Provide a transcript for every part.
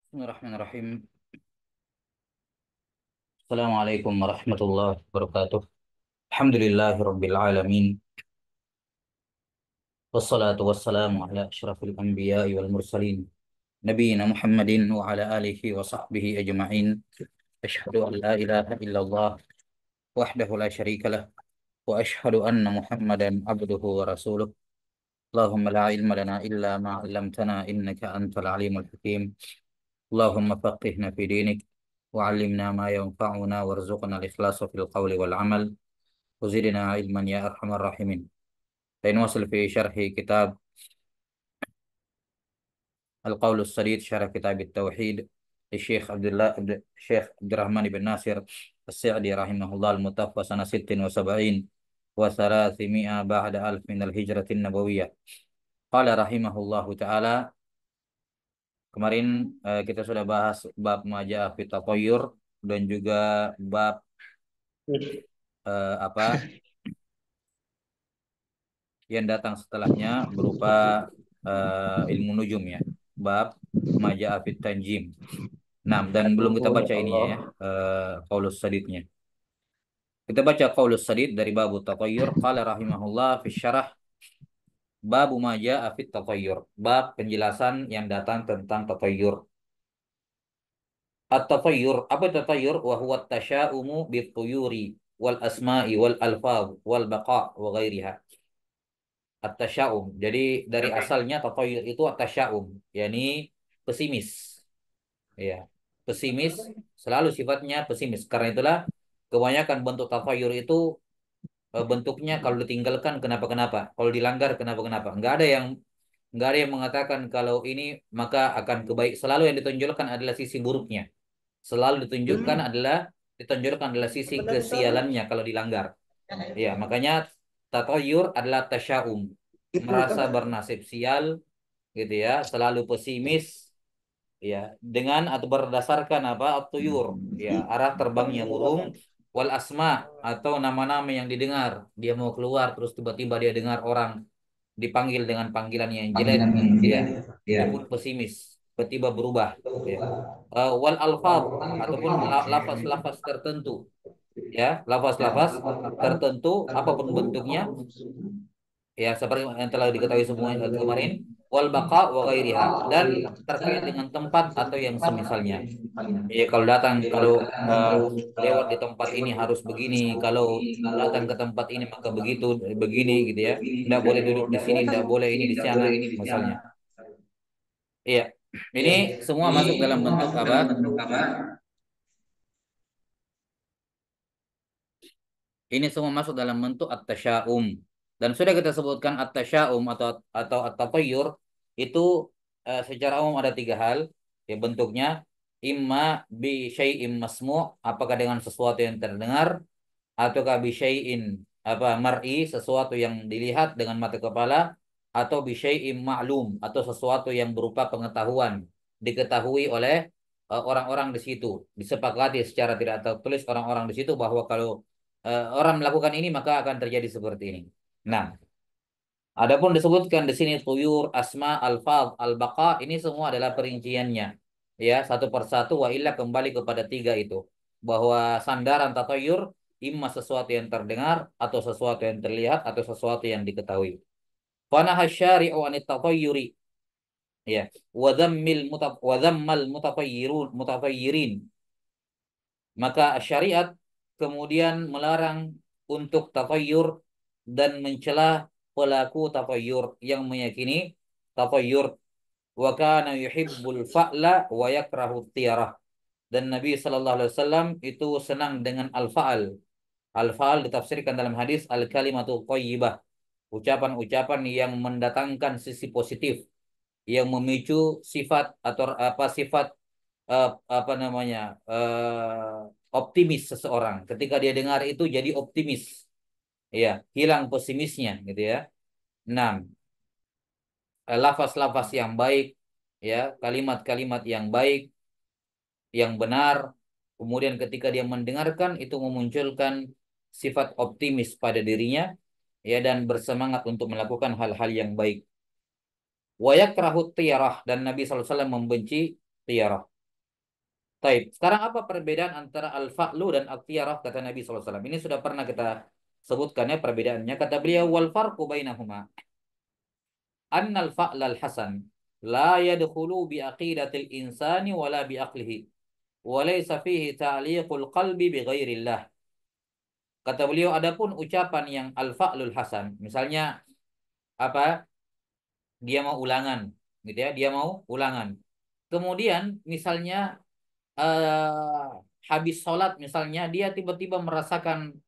Bismillahirrahmanirrahim. Assalamualaikum warahmatullahi wabarakatuh. Alhamdulillahirabbil alamin. Wassalatu wassalamu ala asyrafil anbiya'i wal mursalin. Nabiyina Muhammadin wa ala alihi wa sahbihi ajma'in. Asyhadu an la ilaha illallah wahdahu la syarikalah wa asyhadu anna Muhammadan abduhu wa rasuluh. Allahumma la ilma lana illa ma 'allamtana innaka antal alimul hakim. Allahumma faqihna fi dinik wa 'allimna ma yanfa'una warzuqna al-ikhlasa fil qawli wal 'amal. وزدنا علما يا أرحم الراحمين. فنواصل في شرح كتاب القول السديد، شرح كتاب التوحيد الشيخ عبد الرحمن بن ناصر السعدي رحمه الله، المتوفى سنة 76 و300 بعد ألف من الهجرة النبوية. قال رحمه الله تعالى. Kemarin kita sudah bahas bab majaa fi tatayyur dan juga bab apa yang datang setelahnya berupa ilmu nujum ya. Bab majaa fit tanjim. Nah, dan belum kita baca ini ya, qaulus sadidnya. Kita baca qaulus sadid dari bab tatayyur. Qala rahimahullah fi syarah bab majaa fit tatayyur. Bab penjelasan yang datang tentang tatayyur. At-tatayyur, apa tatayyur? Wa huwa at-tasya'umu bit-tuyuri wal asma'i wal alfaz wal baqa' wa ghairiha. At-tasya'um. Jadi dari asalnya tatayyur itu at-tasya'um, yakni pesimis. Ya, pesimis selalu sifatnya pesimis. Karena itulah kebanyakan bentuk tatayyur itu bentuknya kalau ditinggalkan kenapa-kenapa, kalau dilanggar kenapa-kenapa. Nggak ada yang mengatakan kalau ini maka akan kebaik. Selalu yang ditonjolkan adalah sisi buruknya. Selalu ditonjolkan adalah sisi kesialannya kalau dilanggar. Ya, makanya tatayyur adalah tasya'um, merasa bernasib sial gitu ya, selalu pesimis ya, dengan atau berdasarkan apa, at-tuyur ya, arah terbangnya burung, wal asma atau nama-nama yang didengar, dia mau keluar terus tiba-tiba dia dengar orang dipanggil dengan panggilan yang jelek ya, itu pun pesimis, tiba-tiba berubah ya. Wal alfaz ataupun lafaz-lafaz tertentu ya, lafaz-lafaz tertentu apapun bentuknya ya, seperti yang telah diketahui semua kemarin, wal baqa wa ghairiha, dan terkait dengan tempat atau yang semisalnya. Ya, kalau datang, kalau uh, lewat di tempat ini harus begini, kalau datang ke tempat ini maka begitu, begini gitu ya. Tidak boleh duduk di sini, tidak boleh ini di sana, misalnya. Iya, ini semua masuk dalam bentuk apa? Ini semua masuk dalam bentuk at-tasya'um. Dan sudah kita sebutkan at-tasya'um atau at-tatayyur itu secara umum ada tiga hal ya bentuknya. Imma bi syai'in masmu', apakah dengan sesuatu yang terdengar, ataukah bi syai'in apa mar'i, sesuatu yang dilihat dengan mata kepala, atau bi syai'in ma'lum, atau sesuatu yang berupa pengetahuan, diketahui oleh orang-orang di situ, disepakati secara tidak tertulis orang-orang di situ bahwa kalau orang melakukan ini maka akan terjadi seperti ini. Nah, adapun disebutkan di sini tuyur, asma, alfaz, al-baqa, ini semua adalah perinciannya. Ya, satu persatu, wa illa kembali kepada tiga itu. Bahwa sandaran tatayur imma sesuatu yang terdengar, atau sesuatu yang terlihat, atau sesuatu yang diketahui. Fanaha syari'u anit tatayuri, ya, wa dhammal mutatayyirin. Maka syariat kemudian melarang untuk tatayyur dan mencela pelaku tatayyur yang meyakini tatayyur. Wa kana yuhibbul fa'la wa yakrahu tiyarah. Dan Nabi sallallahu alaihi wasallam itu senang dengan al-fa'al. Al-fa'al ditafsirkan dalam hadis al-kalimatu thayyibah. Ucapan-ucapan yang mendatangkan sisi positif, yang memicu sifat atau apa sifat apa namanya optimis seseorang. Ketika dia dengar itu jadi optimis, ya, hilang pesimisnya gitu ya. Enam, lafaz-lafaz yang baik, ya, kalimat-kalimat yang baik, yang benar. Kemudian ketika dia mendengarkan itu memunculkan sifat optimis pada dirinya, ya, dan bersemangat untuk melakukan hal-hal yang baik. Wa yakrahu tiyarah, dan Nabi SAW membenci tiyarah. Taib. Sekarang apa perbedaan antara al-fa'lu dan al-tiyarah kata Nabi SAW? Ini sudah pernah kita sebutkan ya perbedaannya. Kata beliau, wal farqu bainahuma annal fa'lal hasan la yadkhulu bi aqidatil insani wala bi aqlihi wa laysa fihi ta'liqul qalbi bi ghairillah. Kata beliau, adapun ucapan yang al-fa'lul hasan, misalnya apa? Dia mau ulangan, gitu ya. Dia mau ulangan. Kemudian misalnya habis sholat misalnya dia tiba-tiba merasakan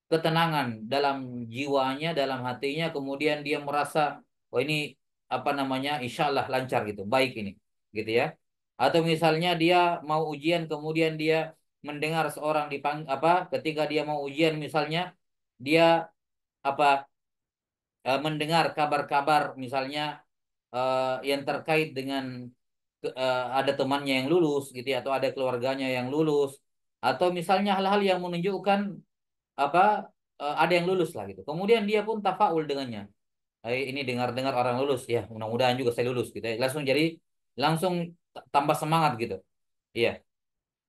ketenangan dalam jiwanya, dalam hatinya, kemudian dia merasa, oh ini apa namanya, insya Allah lancar gitu, baik ini, gitu ya. Atau misalnya dia mau ujian, kemudian dia mendengar seorang apa, ketika dia mau ujian misalnya, dia apa mendengar kabar-kabar misalnya yang terkait dengan ada temannya yang lulus gitu ya, atau ada keluarganya yang lulus, atau misalnya hal-hal yang menunjukkan apa ada yang lulus lah gitu. Kemudian dia pun tafaul dengannya. Ini dengar-dengar orang lulus ya, mudah-mudahan juga saya lulus gitu ya. Langsung jadi langsung tambah semangat gitu. Iya.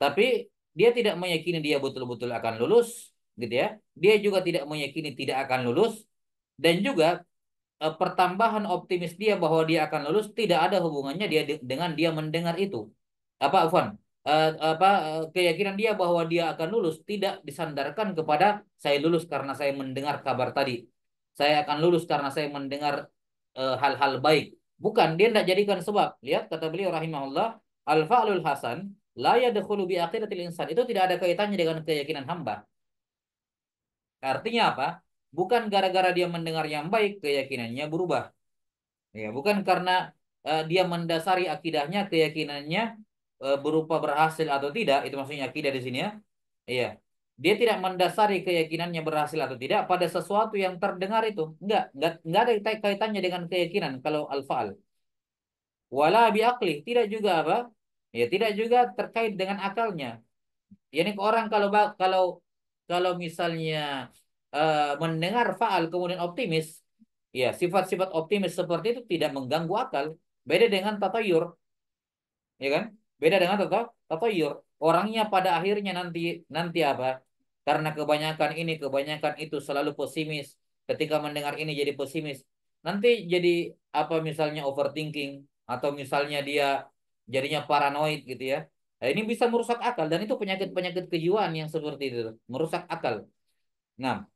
Tapi dia tidak meyakini dia betul-betul akan lulus gitu ya. Dia juga tidak meyakini tidak akan lulus, dan juga pertambahan optimis dia bahwa dia akan lulus tidak ada hubungannya dia dengan dia mendengar itu. Apa Afwan? Apa keyakinan dia bahwa dia akan lulus tidak disandarkan kepada saya lulus karena saya mendengar kabar tadi. Saya akan lulus karena saya mendengar hal-hal baik. Bukan, dia tidak jadikan sebab. Lihat kata beliau rahimahullah, al-fa'lul hasan la yadkhulu bi aqidatil insan. Itu tidak ada kaitannya dengan keyakinan hamba. Artinya apa? Bukan gara-gara dia mendengar yang baik keyakinannya berubah. Ya, bukan karena dia mendasari akidahnya, keyakinannya berupa berhasil atau tidak, itu maksudnya akidah di sini ya. Iya. Dia tidak mendasari keyakinannya berhasil atau tidak pada sesuatu yang terdengar itu. Enggak ada kaitannya dengan keyakinan kalau al-fa'al. Wala biaqli, tidak juga apa? Ya, tidak juga terkait dengan akalnya. Yani orang kalau kalau kalau misalnya mendengar faal kemudian optimis, ya sifat-sifat optimis seperti itu tidak mengganggu akal. Beda dengan tatayur, ya kan? Beda dengan tatayur. Orangnya pada akhirnya nanti nanti apa? Karena kebanyakan ini, kebanyakan itu selalu pesimis. Ketika mendengar ini jadi pesimis. Nanti jadi apa misalnya overthinking atau misalnya dia jadinya paranoid gitu ya. Nah, ini bisa merusak akal dan itu penyakit-penyakit kejiwaan yang seperti itu, merusak akal. Nah,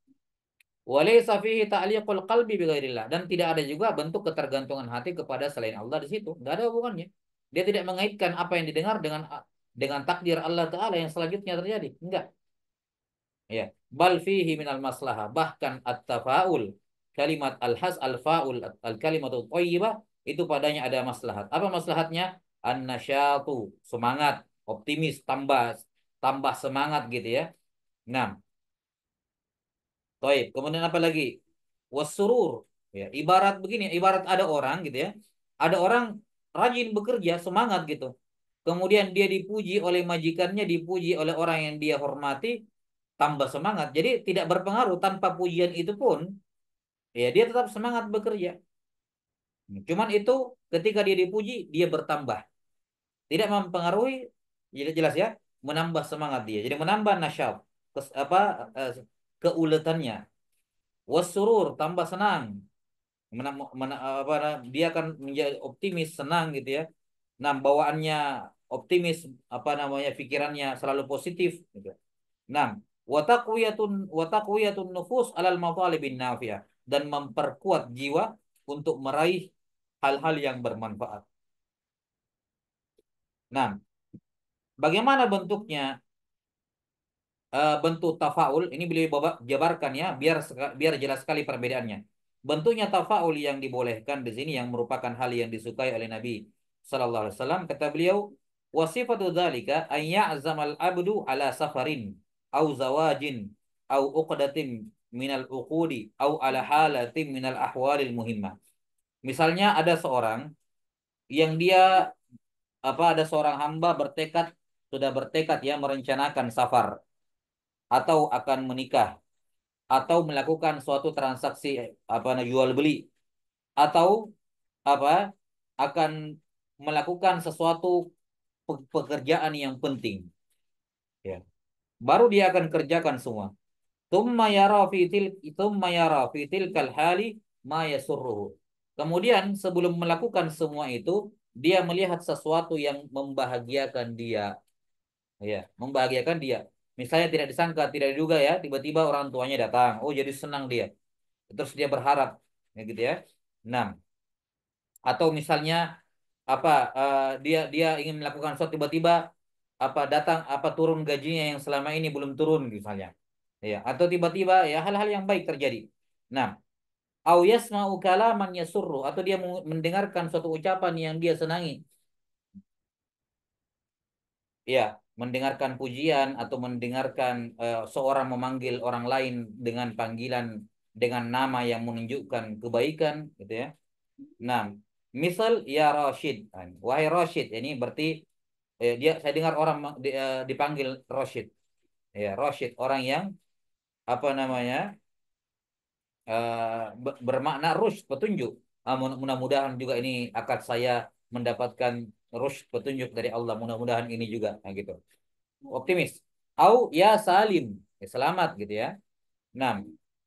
walaysa fihi ta'liqul qalbi bighairillah, dan tidak ada juga bentuk ketergantungan hati kepada selain Allah di situ. Enggak ada hubungannya. Dia tidak mengaitkan apa yang didengar dengan takdir Allah Ta'ala yang selanjutnya terjadi. Enggak. Ya, bal fihi minal maslahah, bahkan at-tafaul, kalimat al-has al-faul al-kalimatu thayyibah, itu padanya ada maslahat. Apa maslahatnya? An-nasyatu, semangat, optimis, tambah tambah semangat gitu ya. Nah, Taib. Kemudian apa lagi? Wasurur. Ya, ibarat begini, ibarat ada orang gitu ya. Ada orang rajin bekerja, semangat gitu. Kemudian dia dipuji oleh majikannya, dipuji oleh orang yang dia hormati, tambah semangat. Jadi tidak berpengaruh, tanpa pujian itu pun ya dia tetap semangat bekerja. Cuman itu ketika dia dipuji, dia bertambah. Tidak mempengaruhi, jelas jelas ya, menambah semangat dia. Jadi menambah nasyad, apa keuletannya. Wasurur, tambah senang. Apa, dia akan menjadi optimis, senang gitu ya. Nah, bawaannya optimis, apa namanya, pikirannya selalu positif gitu. Nah, wa taqwiyatun nufus alal mathalibin nafiah, dan memperkuat jiwa untuk meraih hal-hal yang bermanfaat. Nah, bagaimana bentuknya? Bentuk tafaul ini beliau jabarkan ya, biar jelas sekali perbedaannya. Bentuknya tafaul yang dibolehkan di sini yang merupakan hal yang disukai oleh Nabi sallallahu alaihi wasallam, kata beliau, wasifatu dzalika ay ya'zamal abdu ala safarin au zawajin au uqdatin minal uqudi au ala halatin minal ahwalil muhimmah. Misalnya ada seorang yang dia apa, ada seorang hamba bertekad, sudah bertekad ya merencanakan safar atau akan menikah atau melakukan suatu transaksi apa jual beli, atau apa akan melakukan sesuatu pekerjaan yang penting. Ya. Baru dia akan kerjakan semua. Tsumma yara fi tilkal hali ma yasurruhu. Kemudian sebelum melakukan semua itu, dia melihat sesuatu yang membahagiakan dia. Ya, membahagiakan dia. Misalnya tidak disangka, tidak diduga ya, tiba-tiba orang tuanya datang. Oh, jadi senang dia. Terus dia berharap, ya gitu ya. Nah, atau misalnya apa dia dia ingin melakukan sesuatu tiba-tiba apa datang apa turun gajinya yang selama ini belum turun misalnya. Ya, atau tiba-tiba ya hal-hal yang baik terjadi. Nah, au yasma'u kalaman yasurru atau dia mendengarkan suatu ucapan yang dia senangi. Ya, mendengarkan pujian atau mendengarkan seorang memanggil orang lain dengan panggilan dengan nama yang menunjukkan kebaikan gitu ya. Nah, misal ya Rashid. Wahai Rashid, ini berarti dia saya dengar orang dipanggil Rashid. Ya, Rashid orang yang apa namanya? Bermakna rush petunjuk. Mudah-mudahan juga ini akad saya mendapatkan rush petunjuk dari Allah. Mudah-mudahan ini juga nah, gitu. Optimis. Au ya Salim, ya, selamat gitu ya. Nah,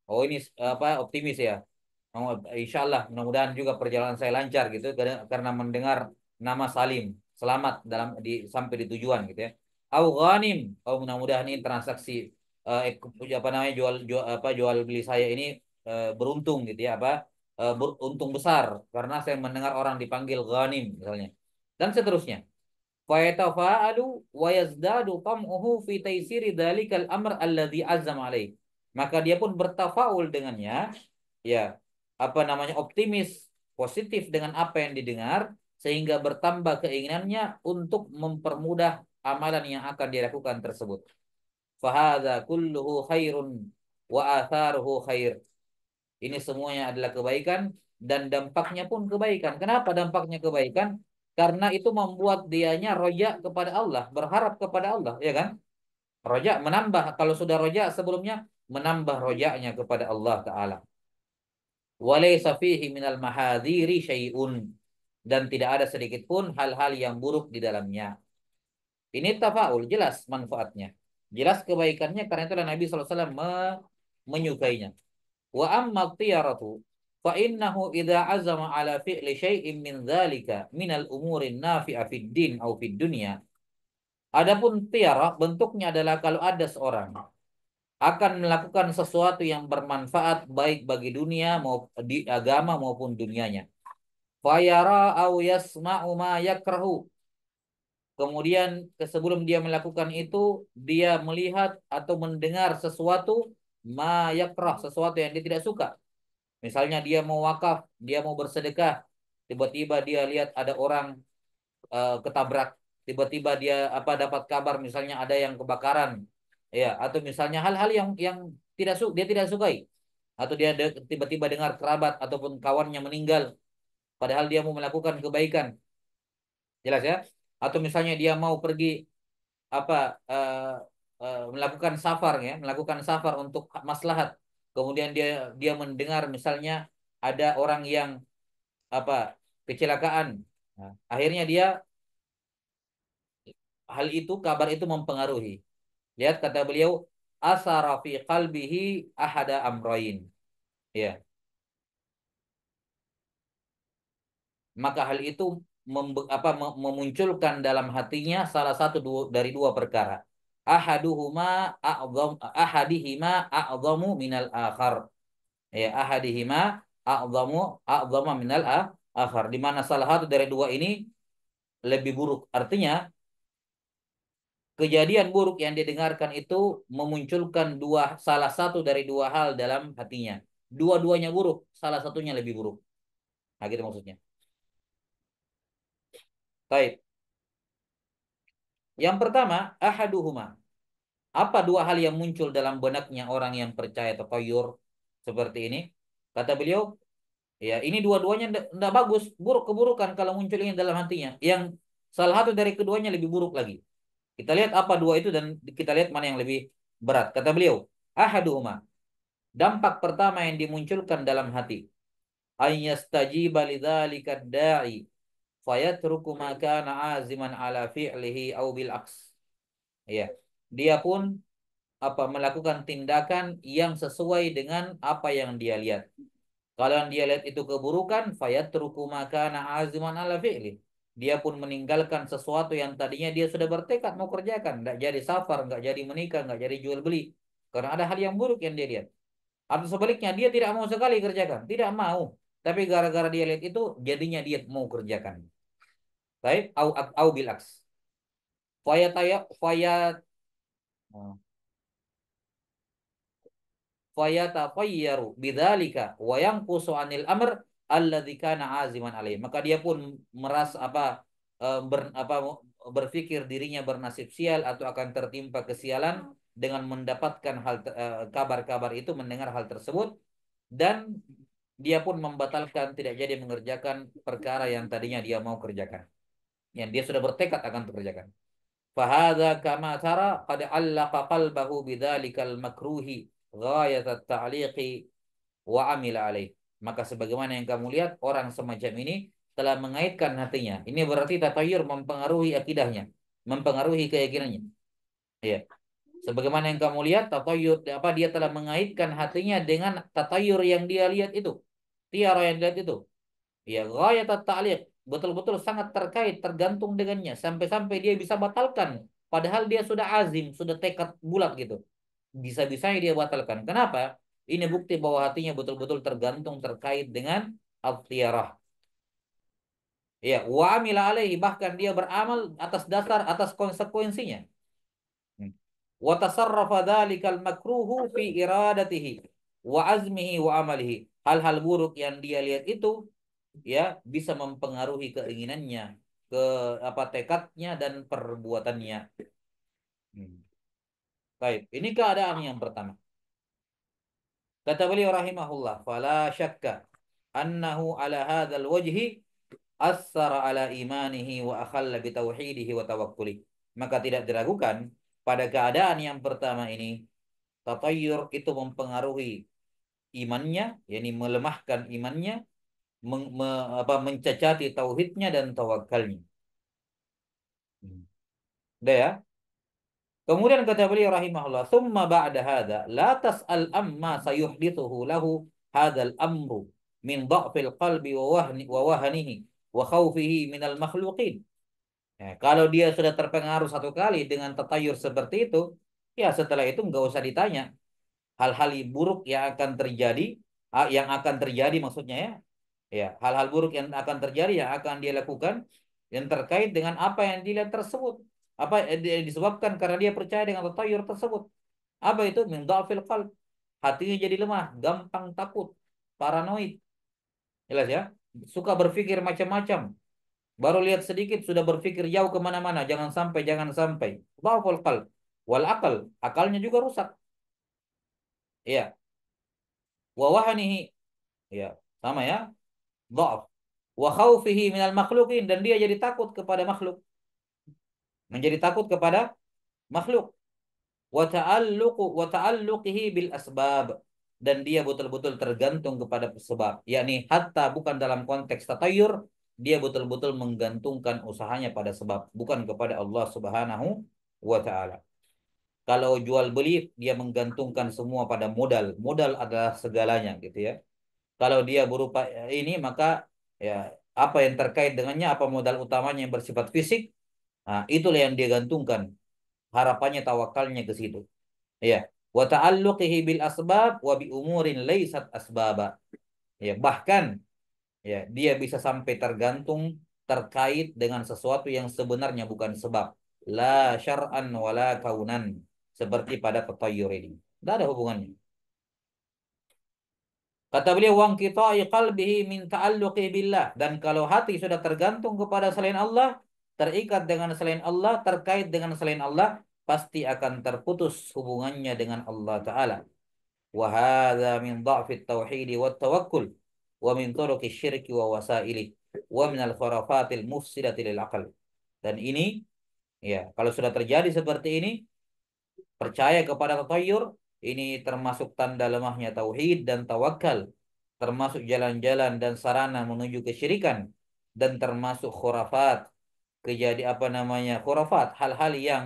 oh ini apa optimis ya. Oh, insya Allah mudah-mudahan juga perjalanan saya lancar gitu karena mendengar nama Salim selamat dalam sampai di tujuan gitu ya. Au ghanim, oh mudah-mudahan ini transaksi apa namanya jual beli saya ini beruntung gitu ya apa beruntung besar karena saya mendengar orang dipanggil ghanim misalnya dan seterusnya. Fayatafa'alu wa yazdadu tam'uhu fi taysiri dzalikal amr alladhi azam alaih. Maka dia pun bertafaul dengannya, ya, apa namanya optimis, positif dengan apa yang didengar sehingga bertambah keinginannya untuk mempermudah amalan yang akan dilakukan tersebut. Fahadza kulluhu khairun wa atharuhu khair. Ini semuanya adalah kebaikan dan dampaknya pun kebaikan. Kenapa dampaknya kebaikan? Karena itu membuat dianya roja kepada Allah, berharap kepada Allah, ya kan? Roja menambah, kalau sudah roja sebelumnya, menambah rojaknya kepada Allah Ta'ala. Walaysa fihi minal mahadhiri syai'un. Dan tidak ada sedikit pun hal-hal yang buruk di dalamnya. Ini tafaul, jelas manfaatnya. Jelas kebaikannya, karena itulah Nabi SAW menyukainya. Wa amma tiyaratu fa innahu idza azama ala fi'li syai'in min dzalika min al-umuri nafi'a fid din aw fid dunya. Adapun tiara bentuknya adalah kalau ada seorang akan melakukan sesuatu yang bermanfaat baik bagi dunia maupun di agama maupun dunianya. Fayara aw yasma'u ma yakrahu. Kemudian sebelum dia melakukan itu dia melihat atau mendengar sesuatu ma yakrah, sesuatu yang dia tidak suka. Misalnya dia mau wakaf, dia mau bersedekah, tiba-tiba dia lihat ada orang ketabrak, tiba-tiba dia apa dapat kabar misalnya ada yang kebakaran, ya, atau misalnya hal-hal yang dia tidak sukai, atau dia tiba-tiba dengar kerabat ataupun kawannya meninggal, padahal dia mau melakukan kebaikan, jelas ya, atau misalnya dia mau pergi apa melakukan safar ya, melakukan safar untuk maslahat, kemudian dia mendengar misalnya ada orang yang apa kecelakaan. Nah, akhirnya dia hal itu kabar itu mempengaruhi. Lihat kata beliau asara fi qalbihi ahada amrain. Ya, maka hal itu memunculkan dalam hatinya salah satu dari dua perkara. Ahaduhuma ahadihima a'zamu minal akhar. Ya, ahadihima a'zamu minal akhar. Di mana salah satu dari dua ini lebih buruk. Artinya kejadian buruk yang didengarkan itu memunculkan salah satu dari dua hal dalam hatinya. Dua-duanya buruk, salah satunya lebih buruk. Nah, gitu maksudnya. Baik. Yang pertama, ahaduhuma. Apa dua hal yang muncul dalam benaknya orang yang percaya tatayur seperti ini? Kata beliau, ya ini dua-duanya tidak bagus, buruk keburukan kalau muncul ini dalam hatinya. Yang salah satu dari keduanya lebih buruk lagi. Kita lihat apa dua itu dan kita lihat mana yang lebih berat. Kata beliau, ahaduhuma. Dampak pertama yang dimunculkan dalam hati. Ayyastajiba lidzalika da'i. fayatruku ma kana aziman ala fi'lihi au bil aks. Ya. Dia pun melakukan tindakan yang sesuai dengan apa yang dia lihat. Kalau yang dia lihat itu keburukan, fayatruku ma kana aziman ala fi'li. Dia pun meninggalkan sesuatu yang tadinya dia sudah bertekad mau kerjakan, enggak jadi safar, enggak jadi menikah, enggak jadi jual beli. Karena ada hal yang buruk yang dia lihat. Atau sebaliknya, dia tidak mau sekali kerjakan, tidak mau. Tapi gara-gara dia lihat itu, jadinya dia mau kerjakan. Baik, au bilaks. Fayat fayatafayyaru bidzalika wa yanqusu anil amr alladzi kana aziman alaih. Maka dia pun merasa berpikir dirinya bernasib sial atau akan tertimpa kesialan dengan mendapatkan kabar-kabar itu, mendengar hal tersebut, dan dia pun membatalkan, tidak jadi mengerjakan perkara yang tadinya dia mau kerjakan, yang dia sudah bertekad akan kerjakan. Fahadha kama tara qad allaqa qalbahu bidzalikal makruhi ghayat at-ta'liqi wa amila alaih. Maka sebagaimana yang kamu lihat, orang semacam ini telah mengaitkan hatinya. Ini berarti tatayur mempengaruhi akidahnya, mempengaruhi keyakinannya. Ya. Sebagaimana yang kamu lihat, tatayur dia telah mengaitkan hatinya dengan tatayur yang dia lihat itu. Tiara yang dilihat itu. Ya, ghayat at-ta'liq, betul-betul sangat terkait, tergantung dengannya, sampai-sampai dia bisa batalkan padahal dia sudah azim, sudah tekad bulat gitu. Bisa-bisanya dia batalkan. Kenapa? Ini bukti bahwa hatinya betul-betul tergantung, terkait dengan al-tiarah. Ya, wa amila alaihi, bahkan dia beramal atas dasar, atas konsekuensinya. Wa tasarrafa dzalikal makruhu fi iradatihi wa azmihi wa amalihi. Hal-hal buruk yang dia lihat itu, ya, bisa mempengaruhi keinginannya, ke tekadnya dan perbuatannya. Hmm. Baik, ini keadaan yang pertama. Kata beliau rahimahullah, fala syakka annahu ala hadzal wajhi asara ala imanihi wa akhalla bi tauhidihi wa tawakkuli. Maka tidak diragukan, pada keadaan yang pertama ini, tatayyur itu mempengaruhi imannya, yakni melemahkan imannya, mencacati tauhidnya dan tawakalnya. Udah ya. Kemudian kata beliau rahimahullah, "Tsumma ba'da hadza la tas'al amma sayuhdithuhu lahu hadzal amru min dha'fil qalbi wa wahnihi wa khawfihi minal makhluqin." Ya, kalau dia sudah terpengaruh satu kali dengan tatayur seperti itu, ya setelah itu nggak usah ditanya hal-hal buruk yang akan terjadi, maksudnya ya, ya hal-hal buruk yang akan terjadi, yang akan dia lakukan, yang terkait dengan apa yang dilihat tersebut, disebabkan karena dia percaya dengan tatayur tersebut. Apa itu? Min dha'fil qalb, hatinya jadi lemah, gampang takut, paranoid, jelas ya, suka berpikir macam-macam, baru lihat sedikit sudah berpikir jauh kemana-mana, jangan sampai dha'ful qalb wal akal, akalnya juga rusak, ya, wa wahanihi, ya, sama ya, dha'f, wa khaufihi minal makhlukin, dan dia jadi takut kepada makhluk, menjadi takut kepada makhluk, wa ta'alluqihi bil asbab, dan dia betul-betul tergantung kepada sebab, yakni hatta bukan dalam konteks tatayur, dia betul-betul menggantungkan usahanya pada sebab, bukan kepada Allah Subhanahu wa taala. Kalau jual beli, dia menggantungkan semua pada modal. Modal adalah segalanya gitu ya. Kalau dia berupa ini, maka ya apa yang terkait dengannya, apa modal utamanya yang bersifat fisik, nah, itulah yang dia gantungkan. Harapannya, tawakalnya ke situ. Ya. Wa ta'alluqihi bil asbab wa bi umurin laysat asbaba. Ya, bahkan ya dia bisa sampai tergantung, terkait dengan sesuatu yang sebenarnya bukan sebab. La syar'an wala kaunan. Seperti pada tatayyur ini. Tidak ada hubungannya. Kata beliau, wangqita'i qalbihi min ta'alluqi billah. Dan kalau hati sudah tergantung kepada selain Allah, terikat dengan selain Allah, terkait dengan selain Allah, pasti akan terputus hubungannya dengan Allah Ta'ala. Wa hadza min dha'fit tauhid wa tawakkul wa min turuqi syirki wa wasaili wa min al-khurafatil mufsidati lil aql. Dan ini, ya, kalau sudah terjadi seperti ini, percaya kepada tatayur, ini termasuk tanda lemahnya tauhid dan tawakal, termasuk jalan-jalan dan sarana menuju kesyirikan, dan termasuk khurafat, kejadian apa namanya khurafat, hal-hal yang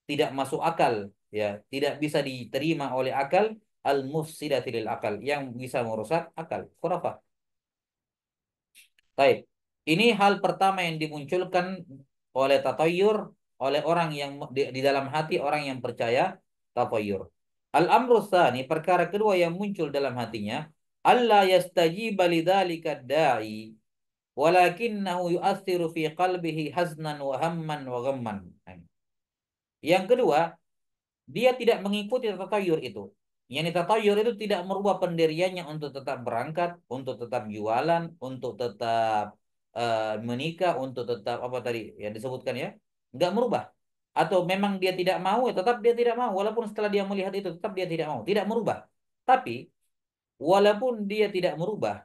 tidak masuk akal, ya, tidak bisa diterima oleh akal, al-mufsidatil akal, yang bisa merusak akal, khurafat. Baik. Ini hal pertama yang dimunculkan oleh tatayur, oleh orang yang di dalam hati orang yang percaya tatayur. Al-amru tsani, perkara kedua yang muncul dalam hatinya, alla yastajiba lidzalika da'i walakinnahu yu'athiru fi qalbihi haznan wa hamman wa ghamman. Yang kedua, dia tidak mengikuti tatayur itu. Yani tatayur itu tidak merubah pendiriannya untuk tetap berangkat, untuk tetap jualan, untuk tetap menikah, untuk tetap apa tadi yang disebutkan ya, nggak merubah. Atau memang dia tidak mau, ya tetap dia tidak mau. Walaupun setelah dia melihat itu, tetap dia tidak mau, tidak merubah. Tapi walaupun dia tidak merubah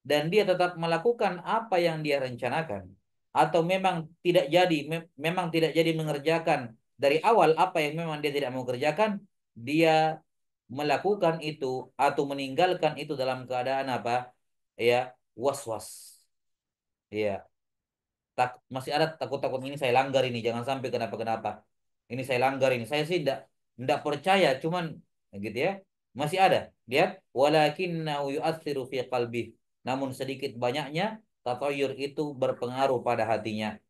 dan dia tetap melakukan apa yang dia rencanakan, atau memang tidak jadi, memang tidak jadi mengerjakan dari awal apa yang memang dia tidak mau kerjakan, dia melakukan itu atau meninggalkan itu dalam keadaan apa? Ya, was-was. Ya, masih ada takut-takut ini saya langgar ini, jangan sampai kenapa-kenapa. Ini saya langgar ini. Saya sih tidak percaya, cuman gitu ya. Masih ada. Lihat, walakinnahu yu'atsiru fi qalbi. Namun sedikit banyaknya tatayur itu berpengaruh pada hatinya.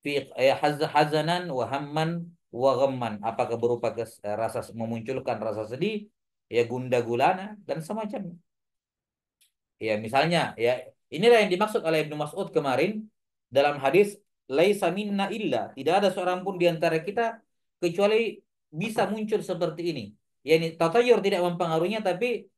Fi hazanan wa hamman wa ghamman. Apakah berupa rasa memunculkan rasa sedih, ya gundah gulana dan semacamnya. Ya, misalnya ya, inilah yang dimaksud oleh Ibnu Mas'ud kemarin dalam hadis laisa minna illa, tidak ada seorang pun di antara kita kecuali bisa muncul seperti ini. Yani tatayur tidak mempengaruhinya tapi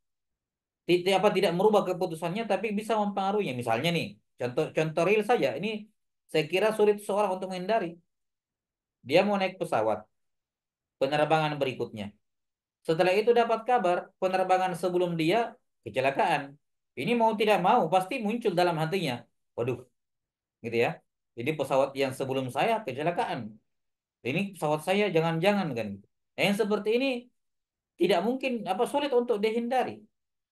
tidak merubah keputusannya tapi bisa mempengaruhinya. Misalnya nih, contoh contoh real saja. Ini saya kira sulit seorang untuk menghindari. Dia mau naik pesawat penerbangan berikutnya. Setelah itu dapat kabar penerbangan sebelum dia kecelakaan. Ini mau tidak mau pasti muncul dalam hatinya. Waduh, gitu ya. Ini pesawat yang sebelum saya kecelakaan. Ini pesawat saya jangan-jangan kan. Yang seperti ini tidak mungkin apa sulit untuk dihindari.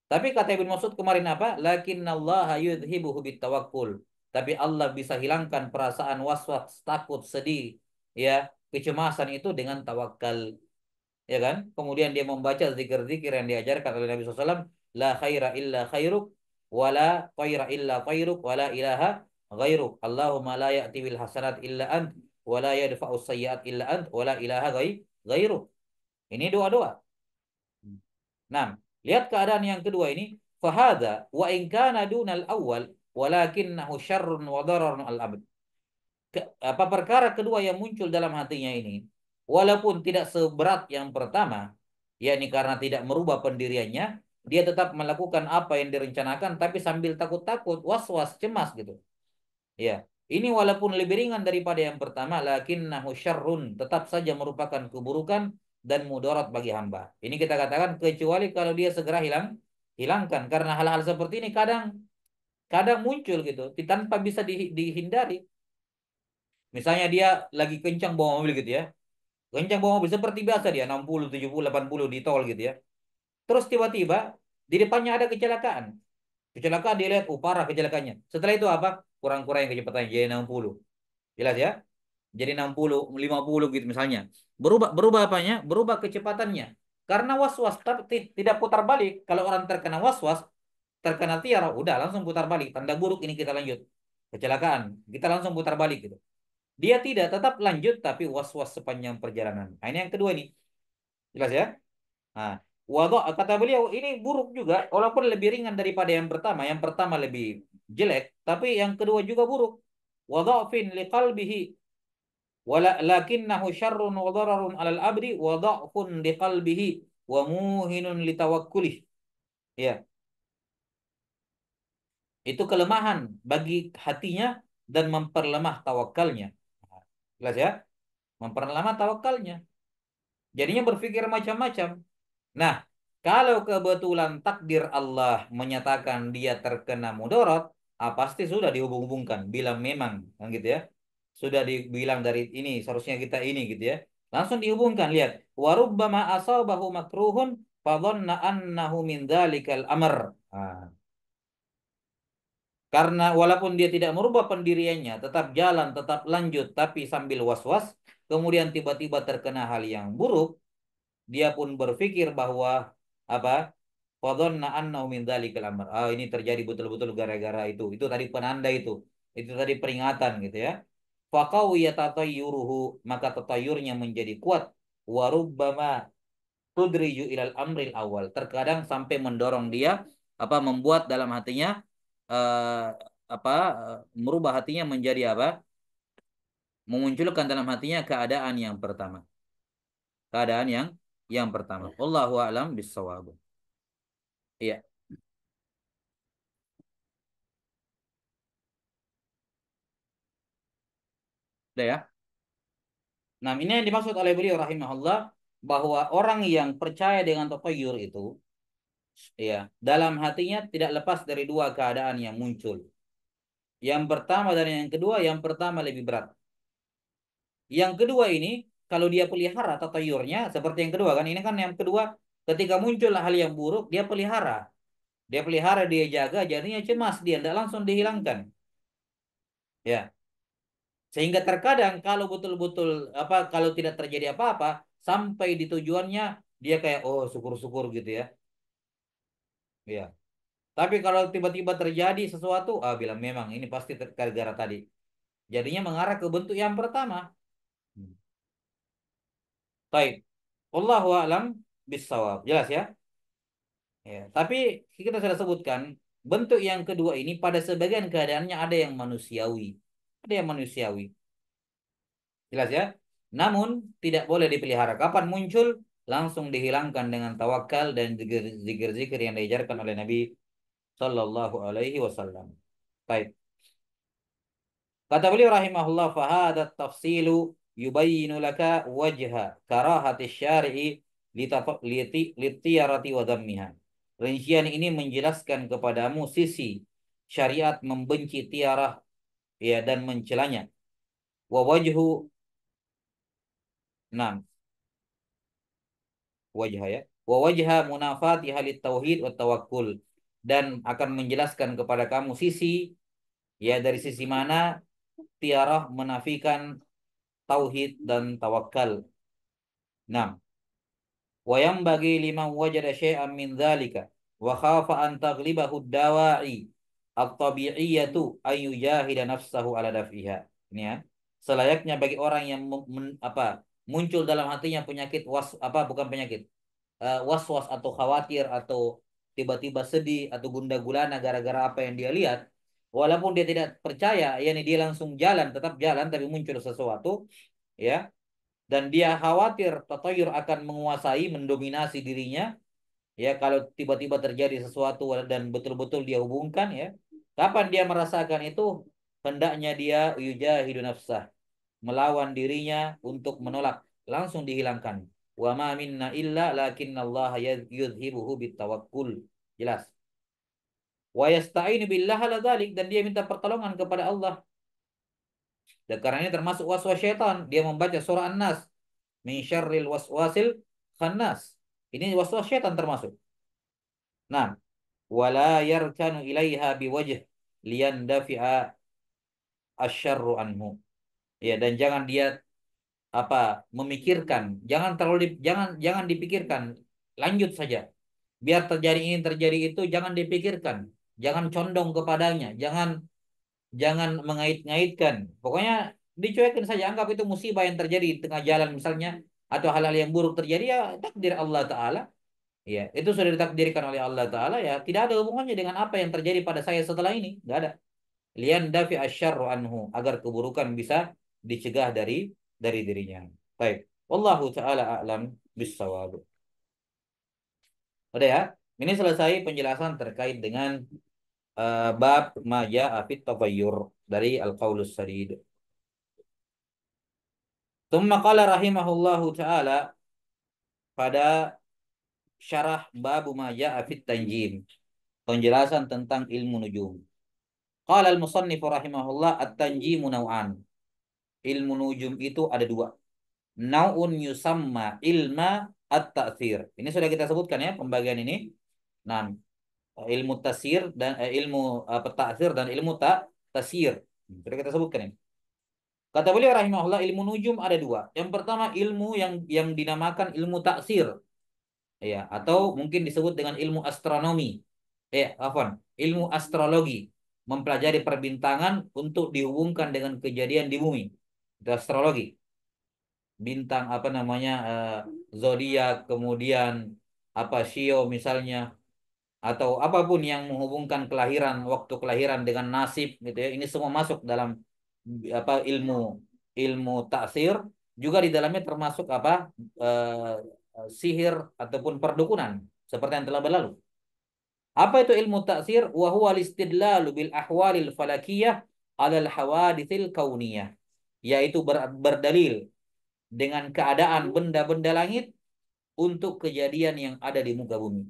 Tapi kata Ibnu Mas'ud kemarin apa? Lakinnallaha yudhibuhu bitawakkul. Tapi Allah bisa hilangkan perasaan was-was, takut, sedih, ya, kecemasan itu dengan tawakal, ya kan? Kemudian dia membaca zikir-zikir yang diajarkan oleh Nabi SAW. La khaira illa khairuk, wala khaira illa khairuk, wala ilaha ghairuk. Allahumma la ya'ti bil hasanat illa ant, wala yadfa'us sayyi'at illa ant, wala ilaha ghairuk. Ini doa-doa. Nah, lihat keadaan yang kedua ini. Fahada wa in kana dunal awal walakinnahu syarrun wa dararun al abd. Apa perkara kedua yang muncul dalam hatinya ini, walaupun tidak seberat yang pertama, yakni karena tidak merubah pendiriannya, dia tetap melakukan apa yang direncanakan tapi sambil takut-takut, was-was, cemas gitu. Ya, ini walaupun lebih ringan daripada yang pertama, lakinnahu syarrun, tetap saja merupakan keburukan dan mudarat bagi hamba. Ini kita katakan kecuali kalau dia segera hilangkan, karena hal-hal seperti ini kadang kadang muncul gitu tanpa bisa dihindari. Misalnya dia lagi kencang bawa mobil gitu ya. Kencang bawa mobil seperti biasa dia 60, 70, 80 di tol gitu ya. Terus tiba-tiba di depannya ada kecelakaan. Kecelakaan dia lihat, oh parah kecelakaannya. Setelah itu apa? Kurang-kurang kecepatannya jadi 60. Jelas ya? Jadi 60, 50 gitu misalnya. Berubah berubah apanya? Berubah kecepatannya. Karena was-was tapi tidak putar balik. Kalau orang terkena was-was, terkena tiar, udah langsung putar balik. Tanda buruk ini kita lanjut. Kecelakaan, kita langsung putar balik gitu. Dia tidak tetap lanjut tapi was-was sepanjang perjalanan. Nah, ini yang kedua ini. Jelas ya? Nah, kata beliau ini buruk juga walaupun lebih ringan daripada yang pertama. Yang pertama lebih jelek, tapi yang kedua juga buruk. Wadha'fin liqalbihi lakinnahu syarrun wa dararun 'alal abdi wa dha'fun liqalbihi wa muhinun litawakkulih. Ya, itu kelemahan bagi hatinya dan memperlemah tawakalnya. Nah, jelas ya? Memperlemah tawakalnya. Jadinya berpikir macam-macam. Nah, kalau kebetulan takdir Allah menyatakan dia terkena mudarat, pasti sudah dihubung-hubungkan. Bilang memang, kan gitu ya. Sudah dibilang dari ini, seharusnya kita ini gitu ya. Langsung dihubungkan, lihat. Warubbama asabahu makruhun fadhanna annahu min dzalikal amr. Nah, Karena walaupun dia tidak merubah pendiriannya, tetap jalan, tetap lanjut, tapi sambil was-was, kemudian tiba-tiba terkena hal yang buruk, dia pun berpikir bahwa apa? Fadhanna annahu min dzalikal amr. Ah, ini terjadi betul-betul gara-gara itu. Itu tadi penanda itu. Itu tadi peringatan gitu ya. Faqawiya tatayyuruhu, maka tatayurnya menjadi kuat. Wa rubbama tudriju ilal amril awal. Terkadang sampai mendorong dia membuat dalam hatinya eh, apa merubah hatinya menjadi memunculkan dalam hatinya keadaan yang pertama. Keadaan yang pertama. Wallahu a'lam bissawab. Iya, udah ya. Nah, ini yang dimaksud oleh beliau rahimahullah bahwa orang yang percaya dengan tatayur itu ya, dalam hatinya tidak lepas dari dua keadaan yang muncul. Yang pertama dan yang kedua, yang pertama lebih berat. Yang kedua ini kalau dia pelihara tatayurnya seperti yang kedua kan, ini kan yang kedua ketika muncul hal yang buruk dia pelihara. Dia pelihara, dia jaga, jadinya cemas, dia tidak langsung dihilangkan. Ya, sehingga terkadang kalau betul-betul kalau tidak terjadi apa-apa sampai di tujuannya dia kayak oh syukur-syukur gitu ya. Ya. Tapi kalau tiba-tiba terjadi sesuatu, bilang memang ini pasti gara-gara tadi. Jadinya mengarah ke bentuk yang pertama. Hmm. Baik. Wallahu a'lam bissawab. Jelas ya? Ya. Tapi kita sudah sebutkan bentuk yang kedua ini pada sebagian keadaannya ada yang manusiawi. Ada yang manusiawi. Jelas ya? Namun tidak boleh dipelihara. Kapan muncul? Langsung dihilangkan dengan tawakal dan zikir-zikir yang diajarkan oleh Nabi Sallallahu Alaihi Wasallam. Baik. Kata beliau rahimahullah, fahadat tafsilu yubayinu laka wajha karahati syari'i litiyarati wa dhammiha. Rincian ini menjelaskan kepadamu sisi syariat membenci tiarah ya dan mencelanya. Wa wajhu nam wajah ya. Wa wajha munafati halit tauhid wa tawakkul, dan akan menjelaskan kepada kamu sisi ya dari sisi mana tiarah menafikan tauhid dan tawakal. Nah, wa bagi liman wajada syai'an min dzalika wa khafa an taghlibahu dawa'i at-tabi'iyyatu ay yujahida nafsahu ala daf'iha. Ini ya. Selayaknya bagi orang yang muncul dalam hatinya penyakit bukan penyakit. Was-was atau khawatir atau tiba-tiba sedih atau gundah gulana gara-gara apa yang dia lihat, walaupun dia tidak percaya, yakni dia langsung jalan, tetap jalan tapi muncul sesuatu ya, dan dia khawatir tatayur akan menguasai, mendominasi dirinya ya, kalau tiba-tiba terjadi sesuatu dan betul-betul dia hubungkan ya, kapan dia merasakan itu, hendaknya dia yujahidu nafsah, melawan dirinya untuk menolak, langsung dihilangkan. Wa ma minna illa lakinnallaha yudhibuhu bitawakkul. Jelas. Wa yasta'inu billah ala dzalik, dan dia minta pertolongan kepada Allah. Dan karena ini termasuk waswas syaitan. Dia membaca surah An-Nas. Min syarril waswasil khannas. Ini waswas syaitan termasuk. Nah, wala yarkanu ilaiha biwajh liyandafi'a asyarru anhu. Ya, dan jangan dia apa memikirkan, jangan jangan dipikirkan, lanjut saja, biar terjadi ini terjadi itu, jangan dipikirkan, jangan condong kepadanya, jangan jangan mengait-ngaitkan, pokoknya dicuekin saja, anggap itu musibah yang terjadi di tengah jalan misalnya, atau hal-hal yang buruk terjadi, ya takdir Allah Ta'ala, ya itu sudah ditakdirkan oleh Allah Ta'ala, ya tidak ada hubungannya dengan apa yang terjadi pada saya setelah ini, nggak ada. Lian dafi asyarru anhu, agar keburukan bisa dicegah dari dirinya. Baik. Wallahu taala a'lam bissawab. Udah ya. Ini selesai penjelasan terkait dengan bab ma jaa fit tatayyur dari Al-Qaulus Sadid. Tsumma qala rahimahullahu taala pada syarah bab ma jaa fit tanjim. Penjelasan tentang ilmu nujum. Qala al-musannif rahimahullah at-tanjimu naw'an. Ilmu nujum itu ada dua. Naun yusamma ilma at-ta'thir. Ini sudah kita sebutkan ya pembagian ini. Nah, ilmu tasir dan ilmu taksir dan ilmu tasir. Sudah kita sebutkan ini. Kata beliau rahimahullah, ilmu nujum ada dua. Yang pertama ilmu yang dinamakan ilmu taksir, ya, atau mungkin disebut dengan ilmu astronomi. Afwan, ilmu astrologi, mempelajari perbintangan untuk dihubungkan dengan kejadian di bumi. Itu astrologi. Bintang apa namanya, zodiak, kemudian apa Shio misalnya, atau apapun yang menghubungkan kelahiran, waktu kelahiran dengan nasib gitu ya. Ini semua masuk dalam apa ilmu ilmu taksir. Juga di dalamnya termasuk apa, sihir ataupun perdukunan seperti yang telah berlalu. Apa itu ilmu taksir? Wa huwa al-istidlalu bil ahwalil falakiyah 'ala al-hawaditsil kauniyah. Yaitu berdalil dengan keadaan benda-benda langit untuk kejadian yang ada di muka bumi.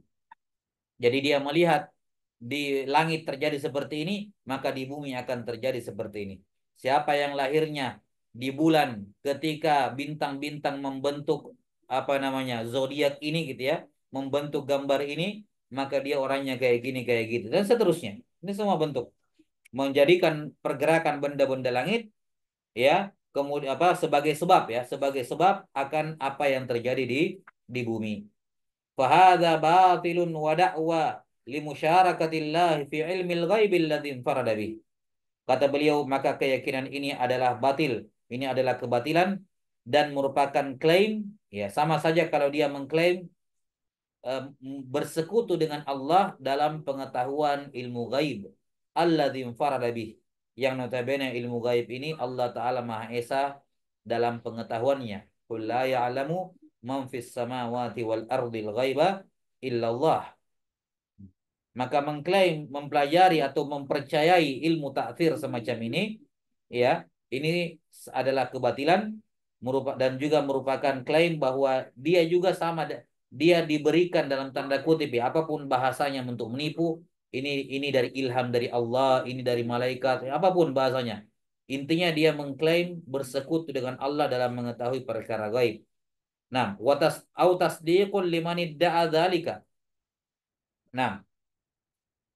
Jadi dia melihat di langit terjadi seperti ini, maka di bumi akan terjadi seperti ini. Siapa yang lahirnya di bulan ketika bintang-bintang membentuk apa namanya zodiak ini gitu ya, membentuk gambar ini, maka dia orangnya kayak gini kayak gitu dan seterusnya. Ini semua bentuk menjadikan pergerakan benda-benda langit, ya, kemudian apa sebagai sebab akan apa yang terjadi di bumi. Fahadha batilun wa da'wa limusyarakatillahi fi ilmil ghaibil ladzi farada bih. Kata beliau, maka keyakinan ini adalah batil. Ini adalah kebatilan dan merupakan klaim, ya, sama saja kalau dia mengklaim eh, bersekutu dengan Allah dalam pengetahuan ilmu gaib. Alladzi farada bih. Yang notabene ilmu gaib ini Allah Ta'ala Maha Esa dalam pengetahuannya. Qul la ya'lamu man fis samawati wal ardil ghaiba illallah. Maka mengklaim, mempelajari atau mempercayai ilmu takfir semacam ini, ya, ini adalah kebatilan dan juga merupakan klaim bahwa dia juga sama, dia diberikan dalam tanda kutip, ya, apapun bahasanya untuk menipu, ini dari ilham dari Allah, ini dari malaikat, ya, apapun bahasanya. Intinya dia mengklaim bersekutu dengan Allah dalam mengetahui perkara gaib. Nah, watas au tasdiqul liman idda'a dzalika. Nah,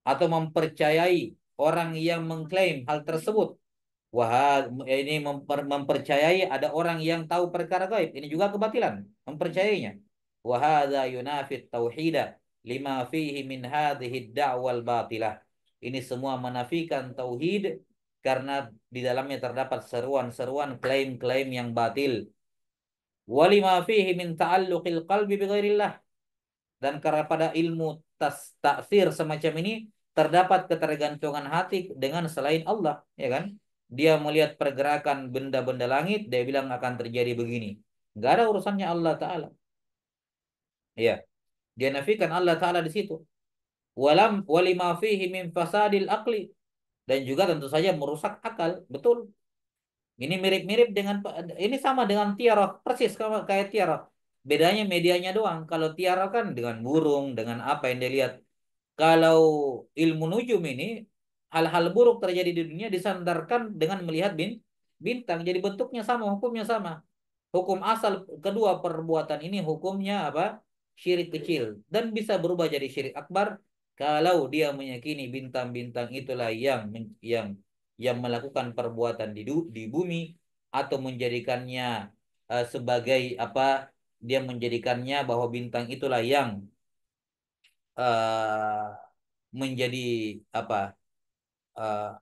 atau mempercayai orang yang mengklaim hal tersebut. Wah, ini mempercayai ada orang yang tahu perkara gaib. Ini juga kebatilan, mempercayainya. Wa hadza yunafit tauhida lima fihi min hadhihi da'wal batilah. Ini semua menafikan tauhid karena di dalamnya terdapat seruan-seruan klaim-klaim yang batil. Walima fihi min ta'alluqil qalbi bighairillah. Dan karena pada ilmu taksir semacam ini terdapat ketergantungan hati dengan selain Allah, ya kan? Dia melihat pergerakan benda-benda langit, dia bilang akan terjadi begini. Enggak ada urusannya Allah Ta'ala. Ya, dia nafikan Allah Ta'ala di situ. Walima fihi min fasadil aqli. Dan juga tentu saja merusak akal. Betul. Ini mirip-mirip dengan, ini sama dengan tiarah, persis kayak tiarah. Bedanya medianya doang. Kalau tiarah kan dengan burung, dengan apa yang dia lihat. Kalau ilmu nujum ini, hal-hal buruk terjadi di dunia disandarkan dengan melihat bintang. Jadi bentuknya sama, hukumnya sama. Hukum asal kedua perbuatan ini hukumnya apa? Syirik kecil. Dan bisa berubah jadi syirik akbar kalau dia meyakini bintang-bintang itulah yang melakukan perbuatan di bumi, atau menjadikannya sebagai apa? Dia menjadikannya bahwa bintang itulah yang uh, menjadi apa, uh,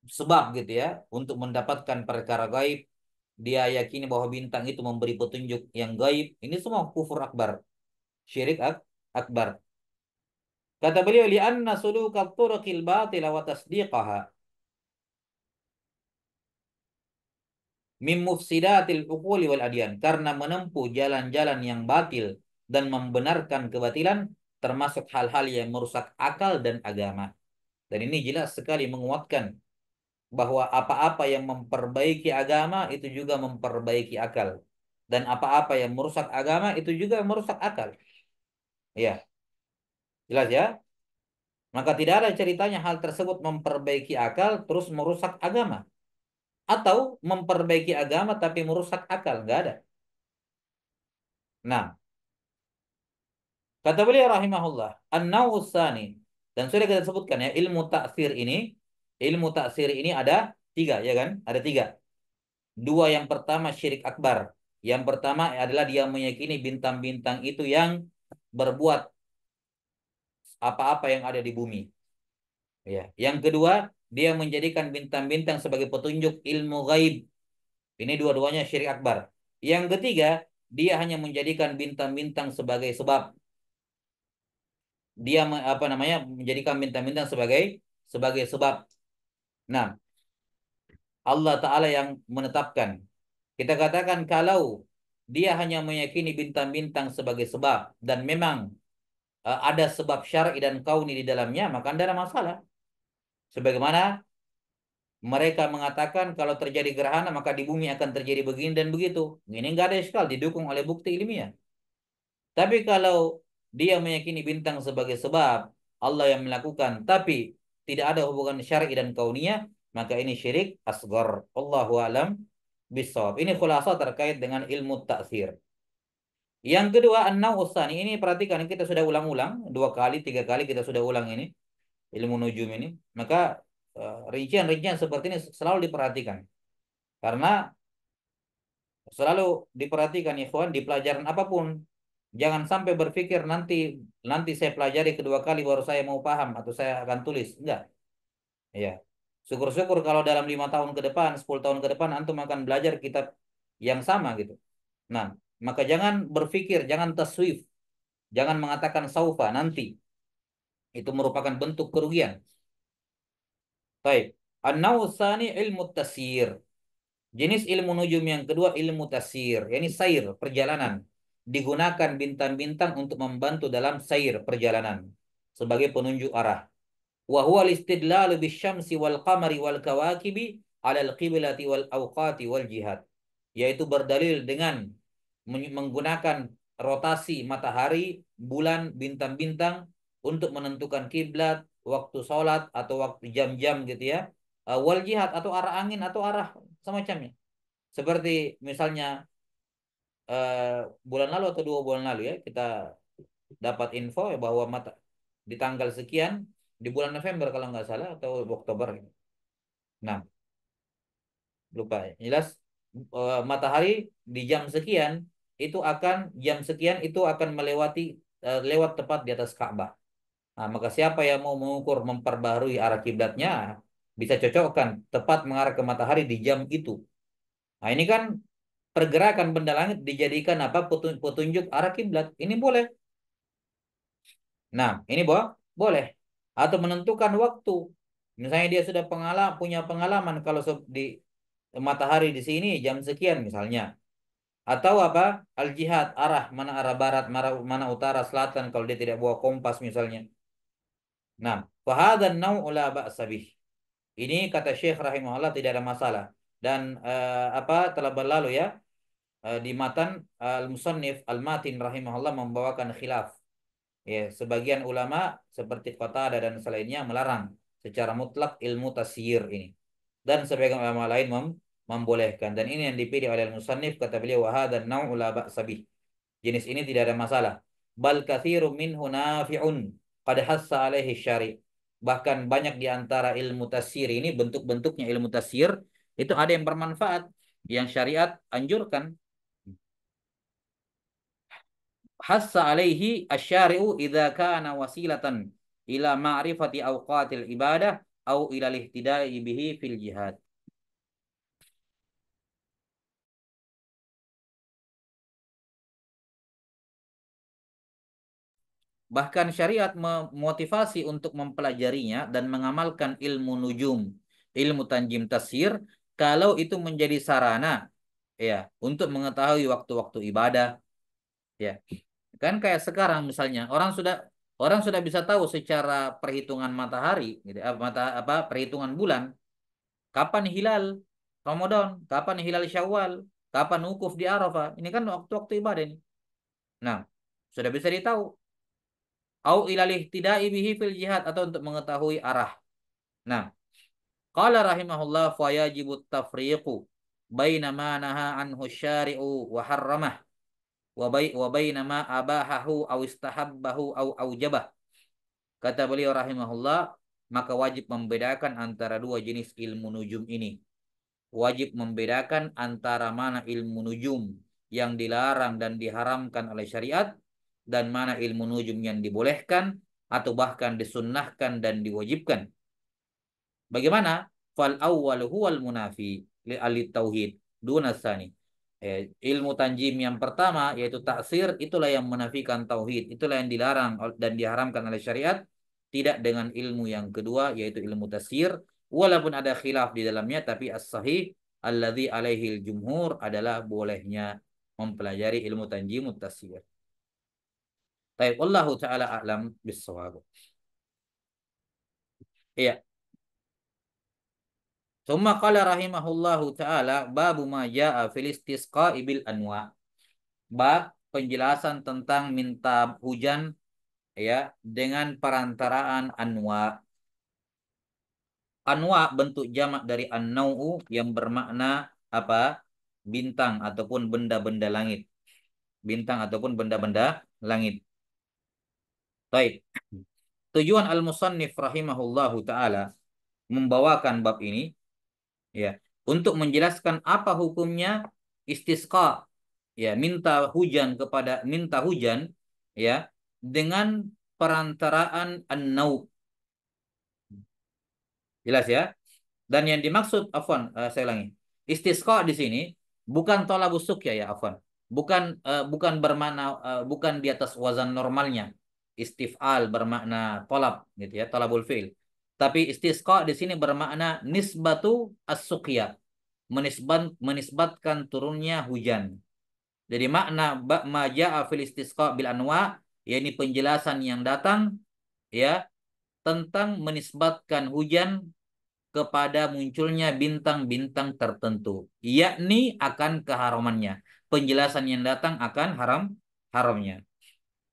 sebab gitu ya untuk mendapatkan perkara gaib. Dia yakini bahwa bintang itu memberi petunjuk yang gaib. Ini semua kufur akbar, syirik akbar. Kata beliau, li'anna suluka turuqil batila wa tasdiqaha min mufsidatil uquli wal adyan. Karena menempuh jalan-jalan yang batil dan membenarkan kebatilan termasuk hal-hal yang merusak akal dan agama. Dan ini jelas sekali menguatkan bahwa apa-apa yang memperbaiki agama itu juga memperbaiki akal. Dan apa-apa yang merusak agama itu juga merusak akal. Ya, jelas ya. Maka tidak ada ceritanya hal tersebut memperbaiki akal terus merusak agama. Atau memperbaiki agama tapi merusak akal. Nggak ada. Nah, kata beliau rahimahullah, an-naw'us tsani, Dan sudah kita sebutkan ya, ilmu taksir ini ada tiga, ya kan? Ada tiga. Dua yang pertama syirik akbar. Yang pertama adalah dia meyakini bintang-bintang itu yang berbuat apa-apa yang ada di bumi. Ya. Yang kedua, dia menjadikan bintang-bintang sebagai petunjuk ilmu gaib. Ini dua-duanya syirik akbar. Yang ketiga, dia hanya menjadikan bintang-bintang sebagai sebab. Dia apa namanya menjadikan bintang-bintang sebagai sebab. Nah, Allah Ta'ala yang menetapkan. Kita katakan kalau dia hanya meyakini bintang-bintang sebagai sebab dan memang ada sebab syar'i dan kauni di dalamnya, maka tidak ada masalah. Sebagaimana mereka mengatakan kalau terjadi gerhana maka di bumi akan terjadi begini dan begitu. Ini nggak ada iskal, didukung oleh bukti ilmiah. Tapi kalau dia meyakini bintang sebagai sebab Allah yang melakukan, tapi tidak ada hubungan syar'i dan kauniyah, maka ini syirik asgar. Allahu alam bisawab. Ini khulasah terkait dengan ilmu taksir. Yang kedua, an-nau'usani. Ini perhatikan, kita sudah ulang-ulang. 2 kali, 3 kali kita sudah ulang ini. Ilmu nujum ini. Maka rincian-rincian seperti ini selalu diperhatikan. Karena selalu diperhatikan ikhwan di pelajaran apapun. Jangan sampai berpikir nanti saya pelajari kedua kali baru saya mau paham atau saya akan tulis. Enggak. Ya. Syukur-syukur kalau dalam 5 tahun ke depan, 10 tahun ke depan antum akan belajar kitab yang sama gitu. Nah, maka jangan berpikir, jangan taswif, jangan mengatakan saufa nanti. Itu merupakan bentuk kerugian. Baik. An-nawsani ilmu tasir. Jenis ilmu nujum yang kedua ilmu tasir, yakni sair, perjalanan. Digunakan bintang-bintang untuk membantu dalam sair, perjalanan sebagai penunjuk arah. Wa huwa al-istidlal bisyamsi wal qamari wal kawakibi 'ala al-qiblati wal awqati wal jihad. Yaitu berdalil dengan menggunakan rotasi matahari, bulan, bintang-bintang untuk menentukan kiblat, waktu sholat atau waktu jam-jam gitu ya. Wal jihad atau arah angin atau arah semacamnya. Seperti misalnya eh, bulan lalu atau 2 bulan lalu ya kita dapat info ya bahwa di tanggal sekian di bulan November kalau nggak salah atau Oktober. Nah, lupa. Jelas matahari di jam sekian itu akan lewat tepat di atas Ka'bah. Nah, maka siapa yang mau mengukur memperbarui arah kiblatnya bisa cocokkan tepat mengarah ke matahari di jam itu. Nah, ini kan pergerakan benda langit dijadikan apa petunjuk arah kiblat. Ini boleh. Nah, ini boleh. Atau menentukan waktu. Misalnya dia sudah punya pengalaman kalau di matahari di sini jam sekian misalnya. Atau apa? Al-jihad, mana arah barat, mana utara, selatan kalau dia tidak bawa kompas misalnya. Nah, fahadhan naw'u la ba'sa bih. Ini kata Syekh rahimahullah tidak ada masalah. Dan apa telah berlalu ya di matan Al-Musannif Al-Matin rahimahullah membawakan khilaf. Ya, sebagian ulama seperti Qatadah dan selainnya melarang secara mutlak ilmu tasyir ini. Dan sebagian ulama lain membolehkan. Dan ini yang dipilih oleh Al-Musannif kata beliau wa hadzal naw'u la ba'sa bih. Jenis ini tidak ada masalah. Bal katsirun minhu nafi'un qad hassa alaihi syari'. Bahkan banyak di antara ilmu tasyir ini bentuk-bentuknya ilmu tasyir itu ada yang bermanfaat yang syariat anjurkan. Hassa alaihi asyari'u idza kana wasilatan ila ma'rifati awqatil ibadah au ila ihtida'i bihi fil jihad. Bahkan syariat memotivasi untuk mempelajarinya dan mengamalkan ilmu nujum, ilmu tanjim tasir kalau itu menjadi sarana ya untuk mengetahui waktu-waktu ibadah ya. Kan kayak sekarang misalnya orang sudah bisa tahu secara perhitungan matahari gitu, perhitungan bulan, kapan hilal Ramadan, kapan hilal Syawal, kapan wukuf di Arafah. Ini kan waktu-waktu ibadah ini. Nah, sudah bisa ditahu au ilalih tidak bihi fil jihad atau untuk mengetahui arah. Nah, qala rahimahullah fa yajibut tafriqu baina ma naha anhu syari'u wa harramah wa baina ma abahahu aw istahabbahu aw aujabah. Kata beliau rahimahullah, maka wajib membedakan antara dua jenis ilmu nujum ini. Wajib membedakan antara mana ilmu nujum yang dilarang dan diharamkan oleh syariat dan mana ilmu nujum yang dibolehkan atau bahkan disunnahkan dan diwajibkan. Bagaimana? Fal awwal huwal munafi li ahli tauhid duna tsani. Ilmu tanjim yang pertama yaitu taksir itulah yang menafikan tauhid, itulah yang dilarang dan diharamkan oleh syariat, tidak dengan ilmu yang kedua yaitu ilmu tasyir. Walaupun ada khilaf di dalamnya tapi as-sahih alladzi alaihi jumhur adalah bolehnya mempelajari ilmu tanjim tasyir. Baik, wallahu taala a'lam bis-shawab. Iya. Summa qala rahimahullahu taala babu ma jaa fil istisqa'i bil anwa. Bab penjelasan tentang minta hujan ya dengan perantaraan anwa. Anwa bentuk jamak dari an-nau'u yang bermakna apa? Bintang ataupun benda-benda langit. Bintang ataupun benda-benda langit. Baik. Tujuan al-musannif rahimahullahu taala membawakan bab ini ya untuk menjelaskan apa hukumnya istisqa, ya minta hujan ya dengan perantaraan an-nau. Jelas ya? Dan yang dimaksud afwan, saya ulangi. Istisqa di sini bukan thalabus suqya ya afwan. Bukan bermakna bukan di atas wazan normalnya. Istif'al bermakna tolab gitu ya, tolabul fi'il. Tapi istisqa di sini bermakna nisbatu as-suqya, menisbatkan turunnya hujan. Jadi makna ma ja'a fil istisqa bil anwa, yakni penjelasan yang datang ya tentang menisbatkan hujan kepada munculnya bintang-bintang tertentu, yakni akan keharamannya. Penjelasan yang datang akan haramnya.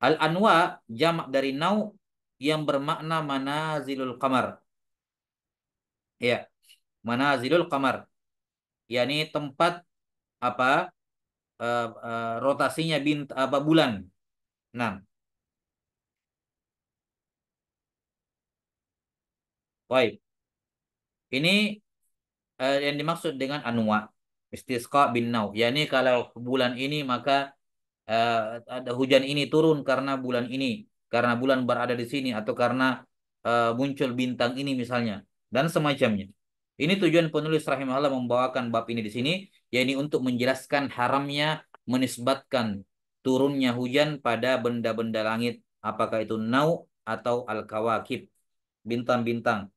Al-anwa jamak dari nau yang bermakna manazilul qamar. Ya, manazilul qamar, yakni tempat apa rotasinya apa bulan. Nah, baik. Ini yang dimaksud dengan anwa istisqa bin nau. Yani kalau bulan ini maka ada hujan ini turun karena bulan ini, karena bulan berada di sini atau karena muncul bintang ini misalnya dan semacamnya. Ini tujuan penulis rahimahullah membawakan bab ini di sini, yakni untuk menjelaskan haramnya menisbatkan turunnya hujan pada benda-benda langit, apakah itu nau atau al-kawakib, bintang-bintang.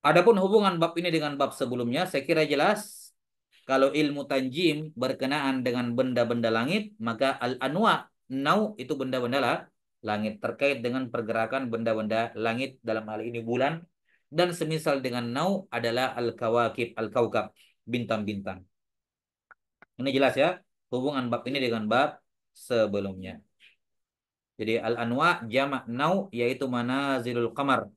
Adapun hubungan bab ini dengan bab sebelumnya, saya kira jelas. Kalau ilmu tanjim berkenaan dengan benda-benda langit, maka al-anwa, nau itu benda-benda langit terkait dengan pergerakan benda-benda langit dalam hal ini bulan dan semisal dengan nau adalah al-kawakib, al-kaukab, bintang-bintang. Ini jelas ya hubungan bab ini dengan bab sebelumnya. Jadi al-anwa jamak nau yaitu manazilul qamar,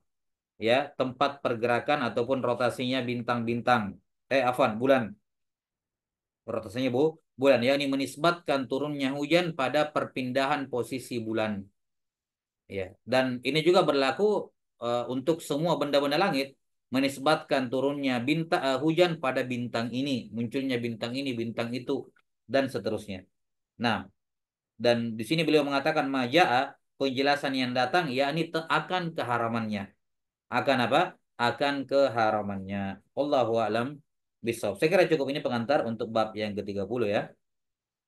ya tempat pergerakan ataupun rotasinya bintang-bintang. Afwan, bulan. Rotasinya bulan, yakni menisbatkan turunnya hujan pada perpindahan posisi bulan. Ya, dan ini juga berlaku untuk semua benda-benda langit, menisbatkan turunnya hujan pada bintang ini, munculnya bintang ini, bintang itu, dan seterusnya. Nah, dan di sini beliau mengatakan majaa, penjelasan yang datang yakni akan keharamannya. Akan apa? Akan keharamannya. Allahu a'lam bishawab. Saya kira cukup ini pengantar untuk bab yang ke-30 ya.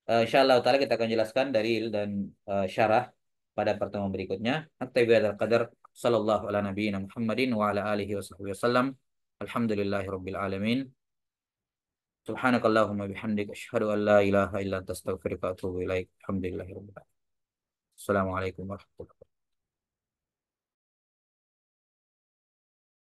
Insyaallah taala kita akan jelaskan dalil dan syarah pada pertemuan berikutnya. Hatta bihadzal qadar sallallahu ala nabiyyina Muhammadin wa ala alihi wasallam. Alhamdulillahirabbil alamin. Subhanakallahumma bihamdik asyhadu an la ilaha illa anta astaghfiruka wa atubu ilaik. Alhamdulillahirabbil alamin. Assalamualaikum warahmatullahi wabarakatuh.